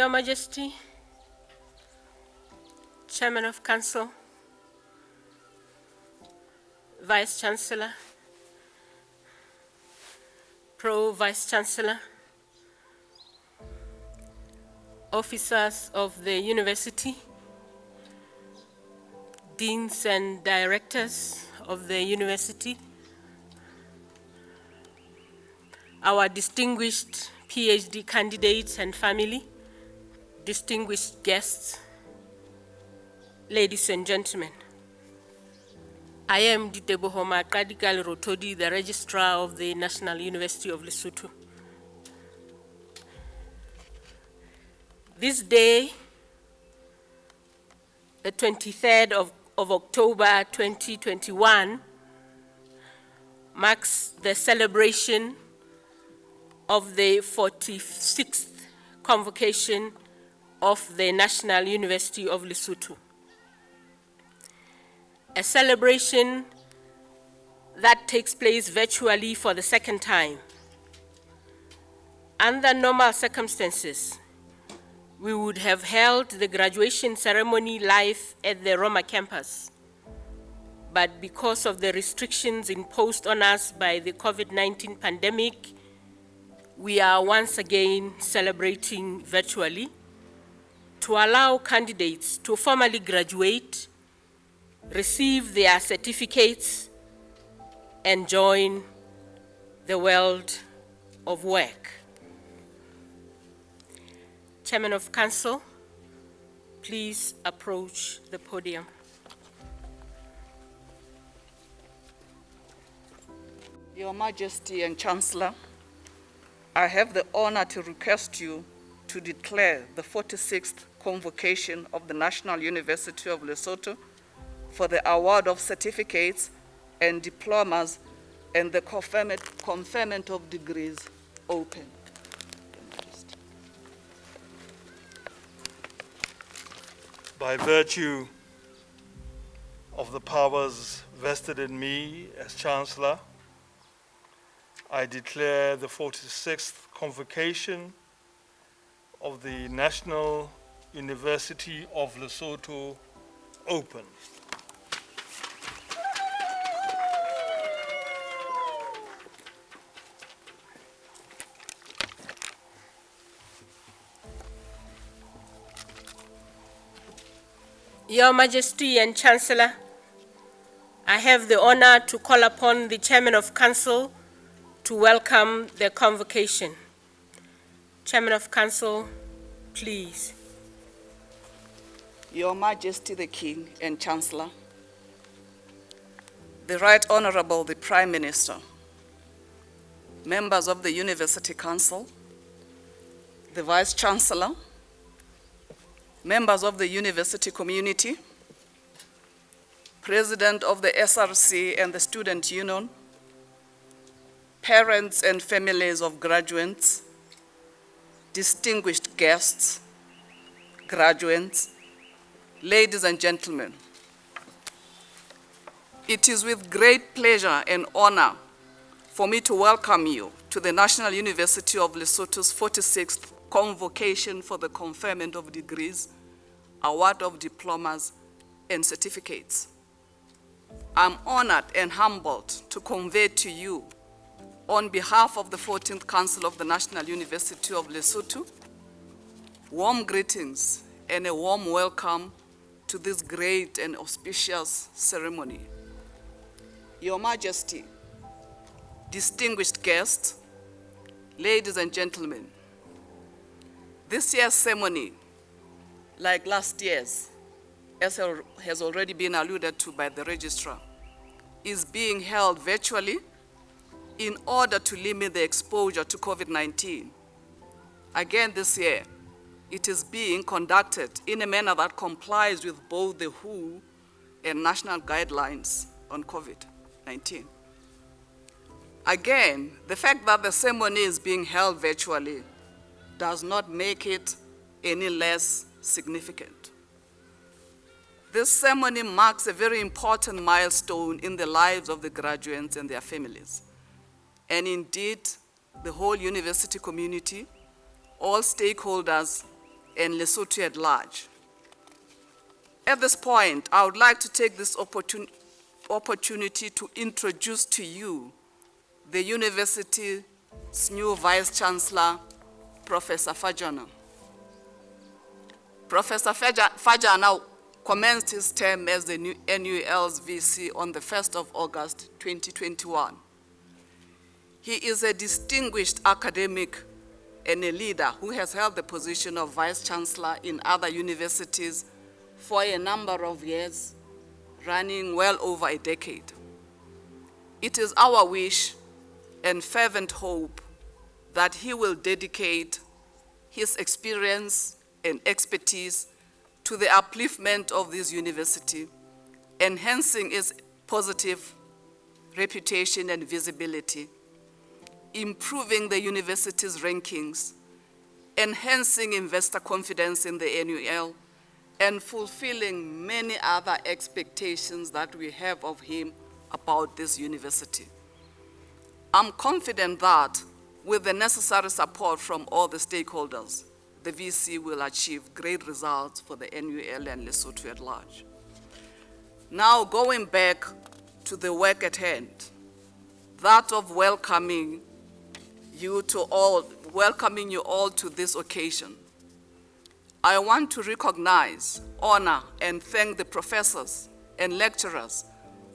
Your Majesty, Chairman of Council, Vice Chancellor, Pro-Vice Chancellor, officers of the university, deans and directors of the university, our distinguished PhD candidates and family, distinguished guests, ladies and gentlemen. I am Diteboho Maqadigal Rotodi, the Registrar of the National University of Lesotho. This day, the 23rd of October 2021, marks the celebration of the 46th convocation of the National University of Lesotho. A celebration that takes place virtually for the second time. Under normal circumstances, we would have held the graduation ceremony live at the Roma campus. But because of the restrictions imposed on us by the COVID-19 pandemic, we are once again celebrating virtually to allow candidates to formally graduate, receive their certificates, and join the world of work. Chairman of Council, please approach the podium. Your Majesty and Chancellor, I have the honor to request you to declare the 46th convocation of the National University of Lesotho for the award of certificates and diplomas and the conferment of degrees open. By virtue of the powers vested in me as Chancellor, I declare the 46th convocation of the National University of Lesotho open. Your Majesty and Chancellor, I have the honor to call upon the Chairman of Council to welcome the convocation. Chairman of Council, please. Your Majesty the King and Chancellor, the Right Honorable the Prime Minister, members of the University Council, the Vice Chancellor, members of the university community, President of the SRC and the Student Union, parents and families of graduates, distinguished guests, graduates, ladies and gentlemen. It is with great pleasure and honor for me to welcome you to the National University of Lesotho's 46th convocation for the conferment of degrees, award of diplomas, and certificates. I'm honored and humbled to convey to you, on behalf of the 14th Council of the National University of Lesotho, warm greetings and a warm welcome to this great and auspicious ceremony. Your Majesty, distinguished guests, ladies and gentlemen, this year's ceremony, like last year's, as has already been alluded to by the Registrar, is being held virtually in order to limit the exposure to COVID-19. Again this year, it is being conducted in a manner that complies with both the WHO and national guidelines on COVID-19. Again, the fact that the ceremony is being held virtually does not make it any less significant. This ceremony marks a very important milestone in the lives of the graduates and their families. And indeed, the whole university community, all stakeholders, and Lesotho at large. At this point, I would like to take this opportunity to introduce to you the university's new Vice-Chancellor, Professor Fajana. Professor Fajana commenced his term as the new NUL's VC on the 1st of August 2021. He is a distinguished academic and a leader who has held the position of Vice-Chancellor in other universities for a number of years, running well over a decade. It is our wish and fervent hope that he will dedicate his experience and expertise to the upliftment of this university, enhancing its positive reputation and visibility, improving the university's rankings, enhancing investor confidence in the NUL, and fulfilling many other expectations that we have of him about this university. I'm confident that with the necessary support from all the stakeholders, the VC will achieve great results for the NUL and Lesotho at large. Now, going back to the work at hand, that of welcoming you all to this occasion. I want to recognize, honor, and thank the professors and lecturers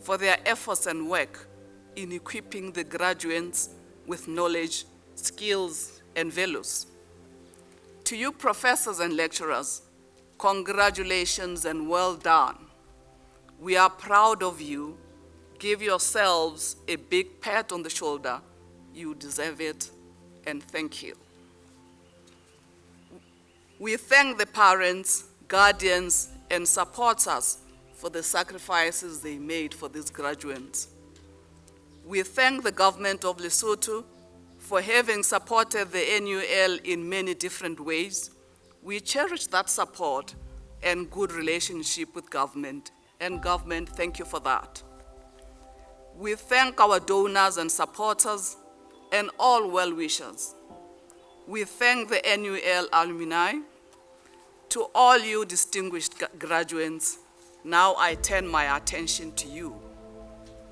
for their efforts and work in equipping the graduates with knowledge, skills, and values. To you professors and lecturers, congratulations and well done. We are proud of you. Give yourselves a big pat on the shoulder. You deserve it, and thank you. We thank the parents, guardians, and supporters for the sacrifices they made for these graduates. We thank the government of Lesotho for having supported the NUL in many different ways. We cherish that support and good relationship with government, and government, thank you for that. We thank our donors and supporters and all well-wishers. We thank the NUL alumni. To all you distinguished graduates, now I turn my attention to you.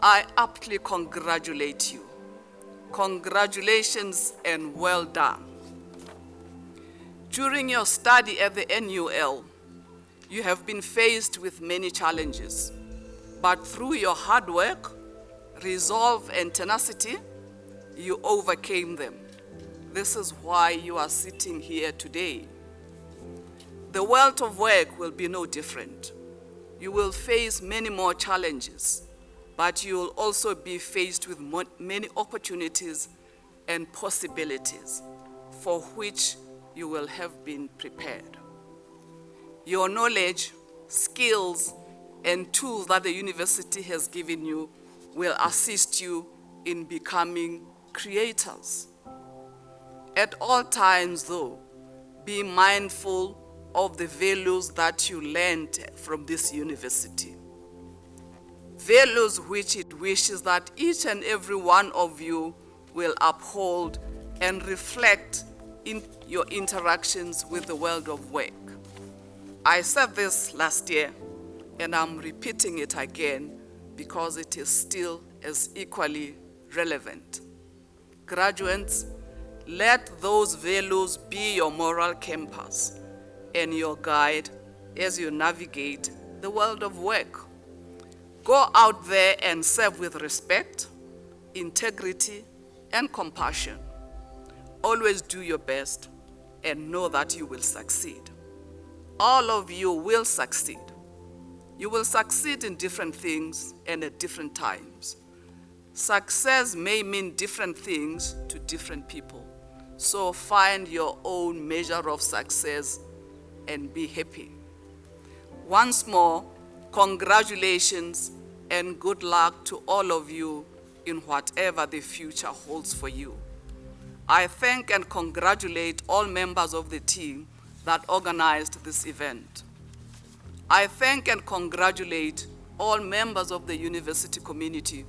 I aptly congratulate you. Congratulations and well done. During your study at the NUL, you have been faced with many challenges, but through your hard work, resolve, and tenacity, you overcame them. This is why you are sitting here today. The world of work will be no different. You will face many more challenges, but you will also be faced with many opportunities and possibilities for which you will have been prepared. Your knowledge, skills, and tools that the university has given you will assist you in becoming creators. At all times, though, be mindful of the values that you learned from this university. Values which it wishes that each and every one of you will uphold and reflect in your interactions with the world of work. I said this last year, and I'm repeating it again because it is still as equally relevant. Graduates, let those values be your moral compass and your guide as you navigate the world of work. Go out there and serve with respect, integrity, and compassion. Always do your best and know that you will succeed. All of you will succeed. You will succeed in different things and at different times. Success may mean different things to different people. So find your own measure of success and be happy. Once more, congratulations and good luck to all of you in whatever the future holds for you. I thank and congratulate all members of the team that organized this event. I thank and congratulate all members of the university community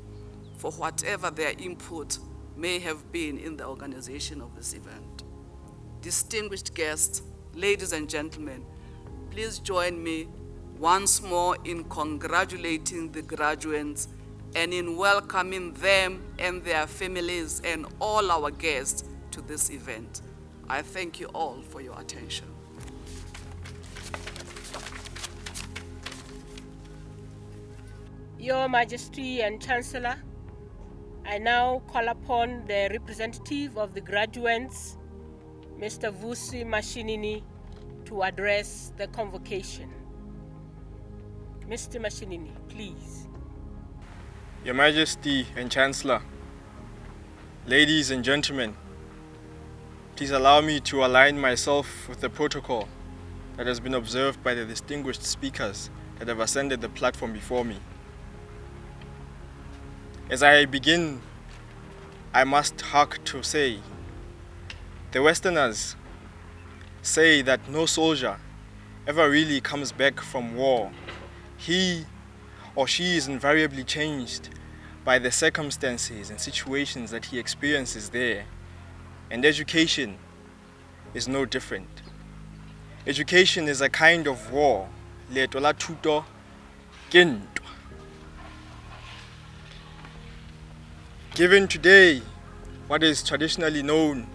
for whatever their input may have been in the organization of this event. Distinguished guests, ladies and gentlemen, please join me once more in congratulating the graduates and in welcoming them and their families and all our guests to this event. I thank you all for your attention. Your Majesty and Chancellor, I now call upon the representative of the graduates, Mr. Vusi Mashinini, to address the convocation. Mr. Mashinini, please. Your Majesty and Chancellor, ladies and gentlemen, please allow me to align myself with the protocol that has been observed by the distinguished speakers that have ascended the platform before me. As I begin, I must hark to say, the Westerners say that no soldier ever really comes back from war. He or she is invariably changed by the circumstances and situations that he experiences there. And education is no different. Education is a kind of war. Leeto la thuto ke ntwa. Given today what is traditionally known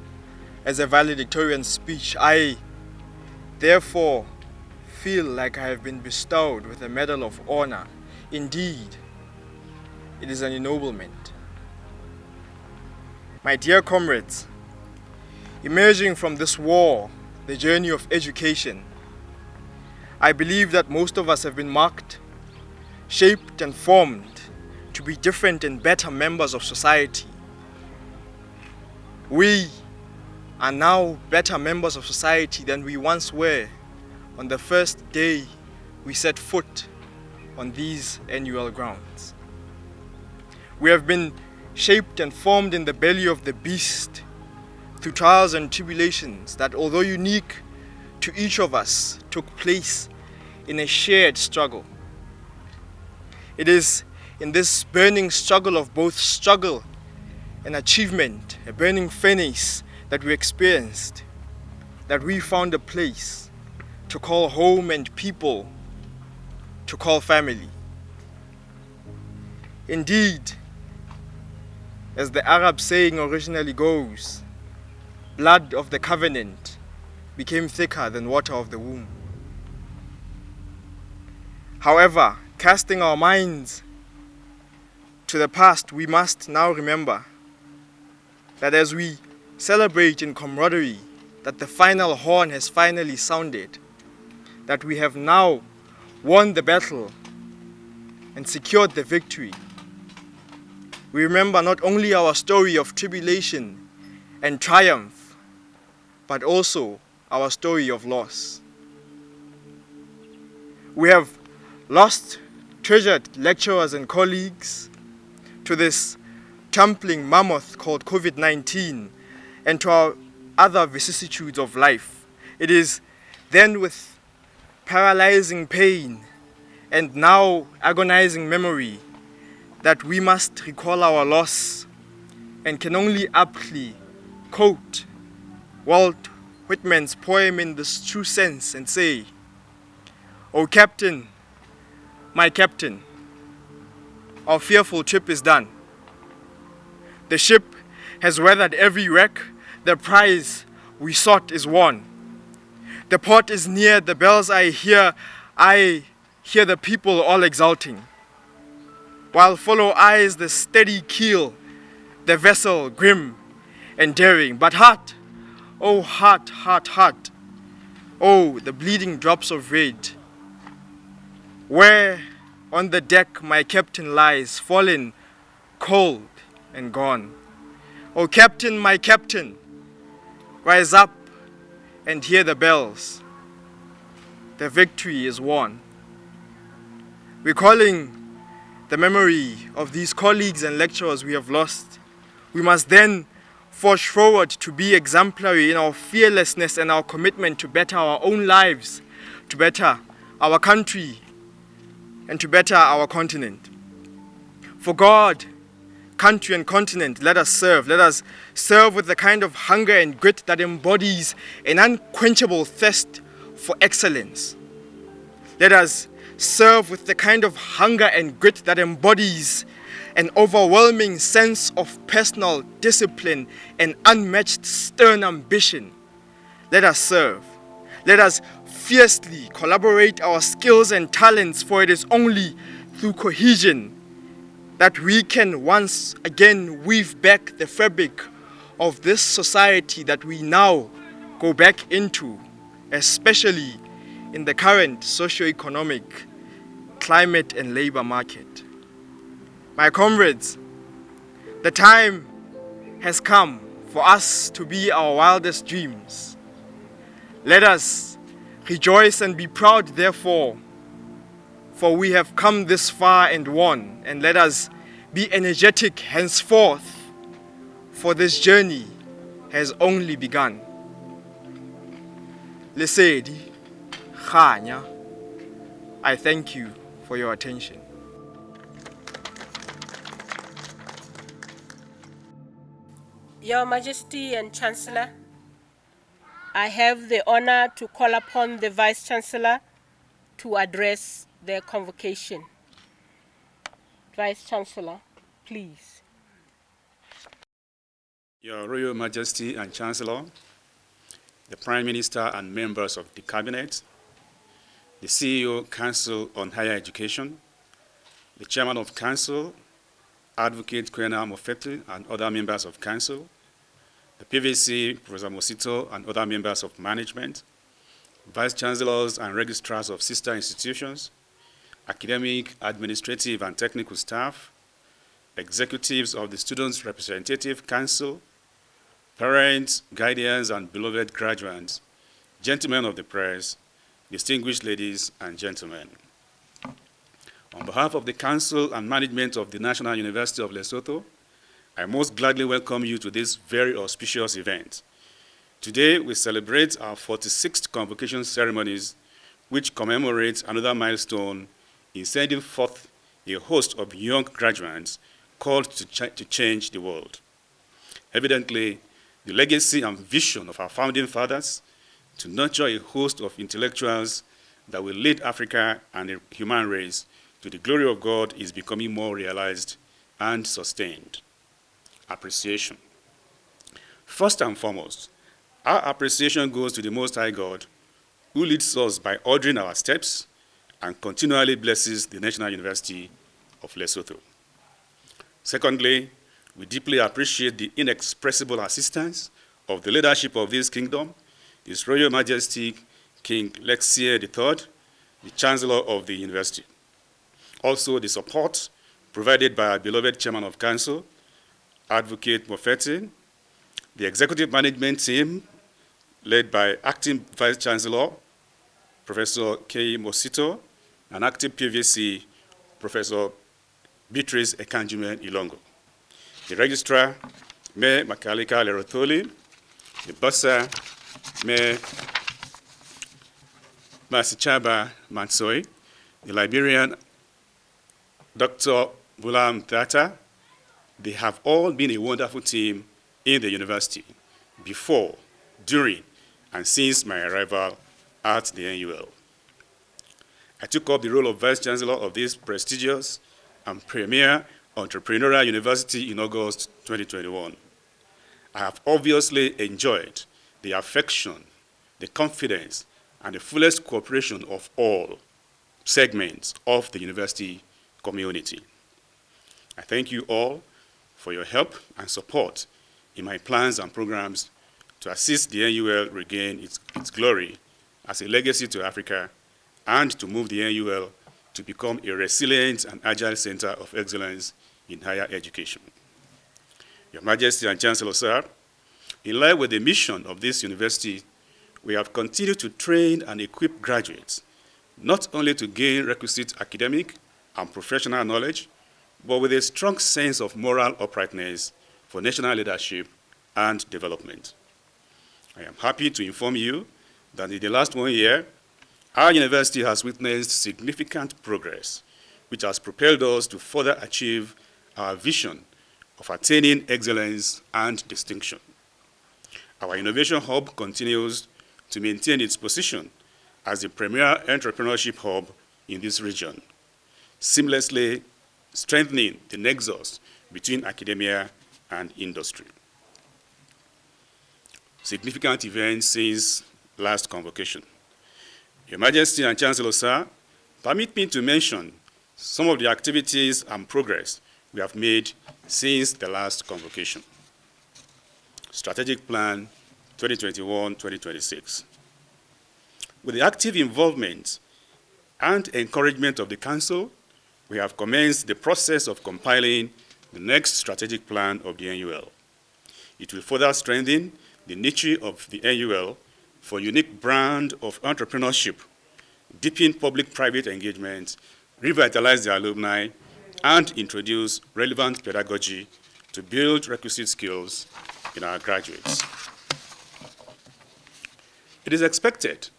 as a valedictorian speech, I therefore feel like I have been bestowed with a Medal of Honor. Indeed, it is an ennoblement. My dear comrades, emerging from this war, the journey of education, I believe that most of us have been marked, shaped and formed to be different and better members of society. We are now better members of society than we once were on the first day we set foot on these annual grounds. We have been shaped and formed in the belly of the beast through trials and tribulations that, although unique to each of us, took place in a shared struggle. It is in this burning struggle of both struggle and achievement, a burning furnace that we experienced, that we found a place to call home and people to call family. Indeed, as the Arab saying originally goes, blood of the covenant became thicker than water of the womb. However, casting our minds to the past, we must now remember that as we celebrate in camaraderie that the final horn has finally sounded, that we have now won the battle and secured the victory, we remember not only our story of tribulation and triumph, but also our story of loss. We have lost treasured lecturers and colleagues to this trampling mammoth called COVID-19 and to our other vicissitudes of life. It is then with paralyzing pain and now agonizing memory that we must recall our loss and can only aptly quote Walt Whitman's poem in this true sense and say, "O Captain, my Captain, our fearful trip is done. The ship has weathered every wreck, the prize we sought is won. The port is near, the bells I hear the people all exulting. While follow eyes the steady keel, the vessel grim and daring. But heart, oh heart, heart, heart, oh the bleeding drops of red, where on the deck my captain lies, fallen, cold and gone. O Captain, my Captain, rise up and hear the bells. The victory is won." Recalling the memory of these colleagues and lecturers we have lost, we must then forge forward to be exemplary in our fearlessness and our commitment to better our own lives, to better our country, and to better our continent. For God country and continent, let us serve. Let us serve with the kind of hunger and grit that embodies an unquenchable thirst for excellence. Let us serve with the kind of hunger and grit that embodies an overwhelming sense of personal discipline and unmatched stern ambition. Let us serve. Let us fiercely collaborate our skills and talents, for it is only through cohesion that we can once again weave back the fabric of this society that we now go back into, especially in the current socio-economic climate and labor market. My comrades, the time has come for us to be our wildest dreams. Let us rejoice and be proud, therefore, for we have come this far and won, and let us be energetic henceforth, for this journey has only begun. Lesedi, Khanya, I thank you for your attention. Your Majesty and Chancellor, I have the honor to call upon the Vice-Chancellor to address the convocation. Vice-Chancellor, please. Your Royal Majesty and Chancellor, the Prime Minister and members of the Cabinet, the CEO, Council on Higher Education, the Chairman of Council, Advocate Kwena Mofeti and other members of Council, the PVC, Professor Mosito and other members of management, Vice-Chancellors and Registrars of sister institutions, academic, administrative and technical staff, executives of the Students' Representative Council, parents, guardians and beloved graduates, gentlemen of the press, distinguished ladies and gentlemen. On behalf of the Council and management of the National University of Lesotho, I most gladly welcome you to this very auspicious event. Today, we celebrate our 46th convocation ceremonies, which commemorates another milestone in sending forth a host of young graduates called to change the world. Evidently, the legacy and vision of our founding fathers to nurture a host of intellectuals that will lead Africa and the human race to the glory of God is becoming more realized and sustained. Appreciation. First and foremost, our appreciation goes to the Most High God, who leads us by ordering our steps and continually blesses the National University of Lesotho. Secondly, we deeply appreciate the inexpressible assistance of the leadership of this kingdom, His Royal Majesty King Lexie III, the Chancellor of the University. Also, the support provided by our beloved Chairman of Council, Advocate Mofeti, the executive management team led by Acting Vice-Chancellor, Professor K. Mosito, and Acting PVC, Professor Beatrice Ekanjume Ilongo. The Registrar, Mayor Makalika Lerotoli, the Bursar, Mayor Masichaba Mansoi, the Liberian, Dr. Bulam Tata. They have all been a wonderful team in the university before, during, and since my arrival at the NUL. I took up the role of Vice-Chancellor of this prestigious and premier entrepreneurial university in August 2021. I have obviously enjoyed the affection, the confidence, and the fullest cooperation of all segments of the university community. I thank you all for your help and support in my plans and programs to assist the NUL regain its glory as a legacy to Africa and to move the NUL to become a resilient and agile center of excellence in higher education. Your Majesty and Chancellor, sir, in line with the mission of this university, we have continued to train and equip graduates, not only to gain requisite academic and professional knowledge, but with a strong sense of moral uprightness for national leadership and development. I am happy to inform you that in the last 1 year, our university has witnessed significant progress, which has propelled us to further achieve our vision of attaining excellence and distinction. Our innovation hub continues to maintain its position as the premier entrepreneurship hub in this region, seamlessly strengthening the nexus between academia and industry. Significant events since last convocation. Your Majesty and Chancellor, sir, permit me to mention some of the activities and progress we have made since the last convocation. Strategic Plan 2021-2026. With the active involvement and encouragement of the Council, we have commenced the process of compiling the next strategic plan of the NUL. It will further strengthen the niche of the NUL for unique brand of entrepreneurship, deepen public-private engagement, revitalize the alumni, and introduce relevant pedagogy to build requisite skills in our graduates. It is expected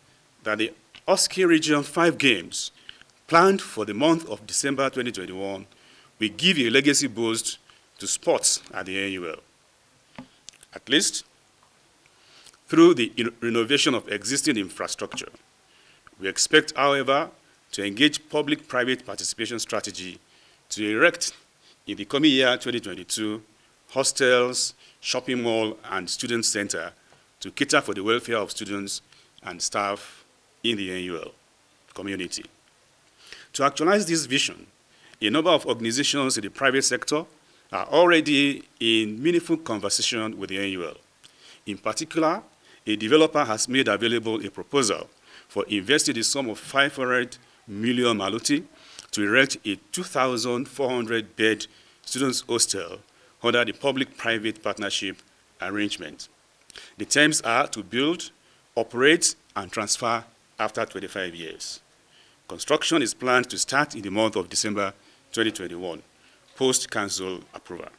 that the OSCE Region 5 Games, planned for the month of December 2021, will give a legacy boost to sports at the NUL. At least, through the renovation of existing infrastructure. We expect, however, to engage public-private participation strategy to erect in the coming year 2022 hostels, shopping mall, and student center to cater for the welfare of students and staff in the NUL community. To actualize this vision, a number of organizations in the private sector are already in meaningful conversation with the NUL. In particular, a developer has made available a proposal for investing the sum of 500 million maluti to erect a 2,400-bed students' hostel under the public-private partnership arrangement. The terms are to build, operate, and transfer after 25 years. Construction is planned to start in the month of December 2021, post-council approval.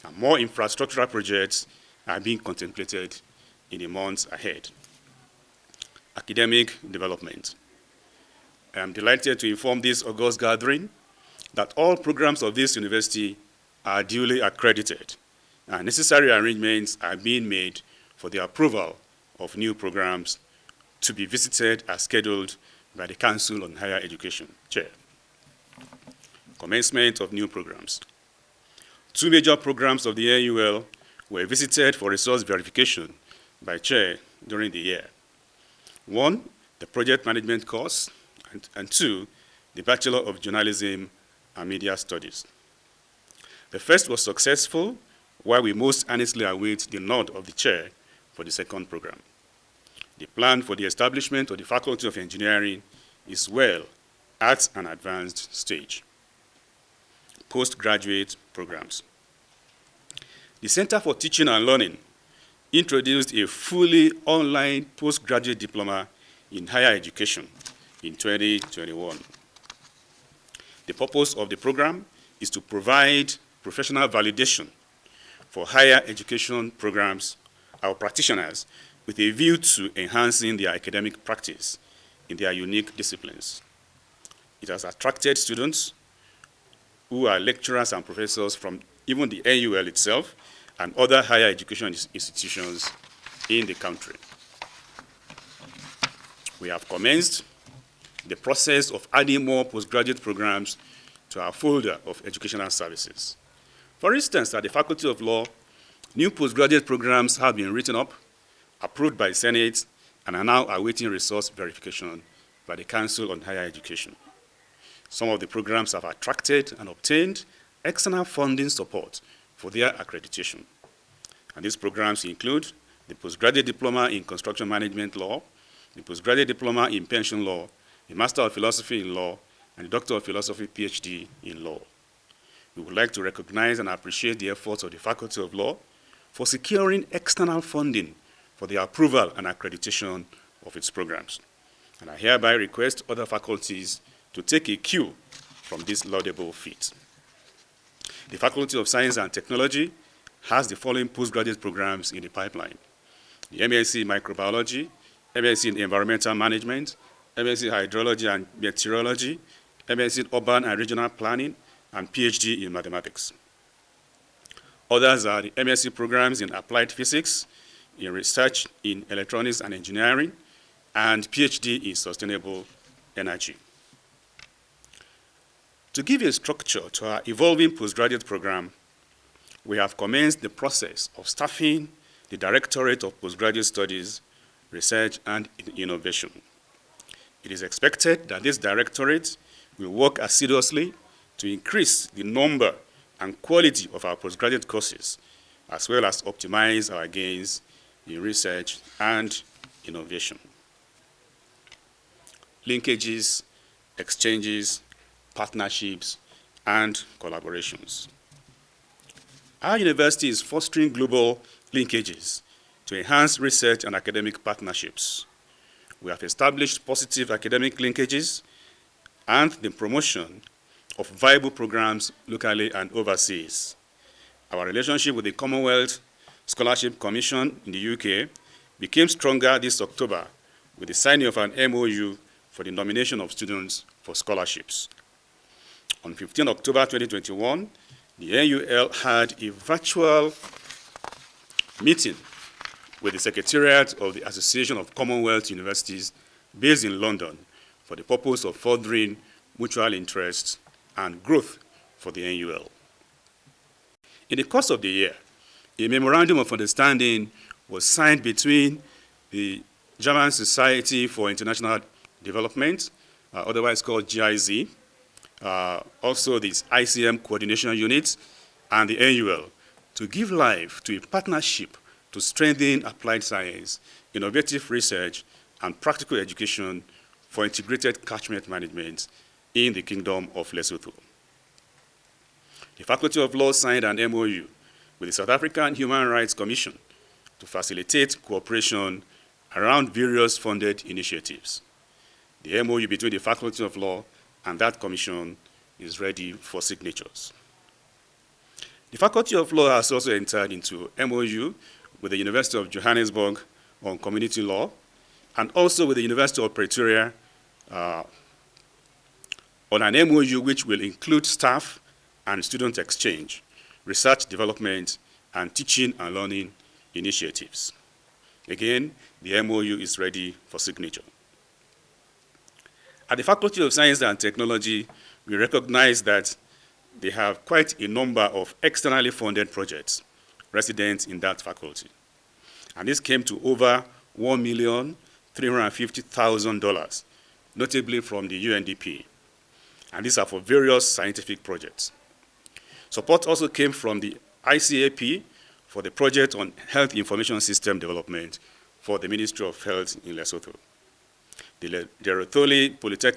And more infrastructural projects are being contemplated in the months ahead. Academic development. I am delighted to inform this august gathering that all programs of this university are duly accredited, and necessary arrangements are being made for the approval of new programs to be visited as scheduled by the Council on Higher Education Chair. Commencement of new programs. 2 major programs of the NUL were visited for resource verification by Chair during the year. 1, the project management course, and 2, the Bachelor of Journalism and Media Studies. The first was successful, while we most earnestly await the nod of the Chair for the second program. The plan for the establishment of the Faculty of Engineering is well at an advanced stage. Postgraduate programs. The Center for Teaching and Learning introduced a fully online postgraduate diploma in higher education in 2021. The purpose of the program is to provide professional validation for higher education programs, our practitioners, with a view to enhancing their academic practice in their unique disciplines. It has attracted students who are lecturers and professors from even the NUL itself and other higher education institutions in the country. We have commenced the process of adding more postgraduate programs to our folder of educational services. For instance, at the Faculty of Law, new postgraduate programs have been written up, approved by the Senate, and are now awaiting resource verification by the Council on Higher Education. Some of the programs have attracted and obtained external funding support for their accreditation. And these programs include the Postgraduate Diploma in Construction Management Law, the Postgraduate Diploma in Pension Law, the Master of Philosophy in Law, and the Doctor of Philosophy PhD in Law. We would like to recognize and appreciate the efforts of the Faculty of Law for securing external funding for the approval and accreditation of its programs. And I hereby request other faculties to take a cue from this laudable feat. The Faculty of Science and Technology has the following postgraduate programs in the pipeline: the MSc in Microbiology, MSc in Environmental Management, MSc in Hydrology and Meteorology, MSc in Urban and Regional Planning, and PhD in Mathematics. Others are the MSc programs in applied physics, in research in electronics and engineering, and PhD in sustainable energy. To give a structure to our evolving postgraduate program, we have commenced the process of staffing the Directorate of Postgraduate Studies, Research and Innovation. It is expected that this directorate will work assiduously to increase the number and quality of our postgraduate courses, as well as optimize our gains in research and innovation. Linkages, exchanges, partnerships, and collaborations. Our university is fostering global linkages to enhance research and academic partnerships. We have established positive academic linkages and the promotion of viable programs locally and overseas. Our relationship with the Commonwealth Scholarship Commission in the UK became stronger this October with the signing of an MOU for the nomination of students for scholarships. On 15 October 2021, the NUL had a virtual meeting with the Secretariat of the Association of Commonwealth Universities based in London for the purpose of furthering mutual interests and growth for the NUL. In the course of the year, a memorandum of understanding was signed between the German Society for International Development, otherwise called GIZ, also this ICM Coordination Unit, and the NUL to give life to a partnership to strengthen applied science, innovative research, and practical education for integrated catchment management in the Kingdom of Lesotho. The Faculty of Law signed an MOU with the South African Human Rights Commission to facilitate cooperation around various funded initiatives. The MOU between the Faculty of Law and that commission is ready for signatures. The Faculty of Law has also entered into MOU with the University of Johannesburg on community law, and also with the University of Pretoria on an MOU which will include staff and student exchange, research development, and teaching and learning initiatives. Again, the MOU is ready for signature. At the Faculty of Science and Technology, we recognize that they have quite a number of externally funded projects resident in that faculty. And this came to over $1,350,000, notably from the UNDP. And these are for various scientific projects. Support also came from the ICAP for the project on health information system development for the Ministry of Health in Lesotho. The Derotoli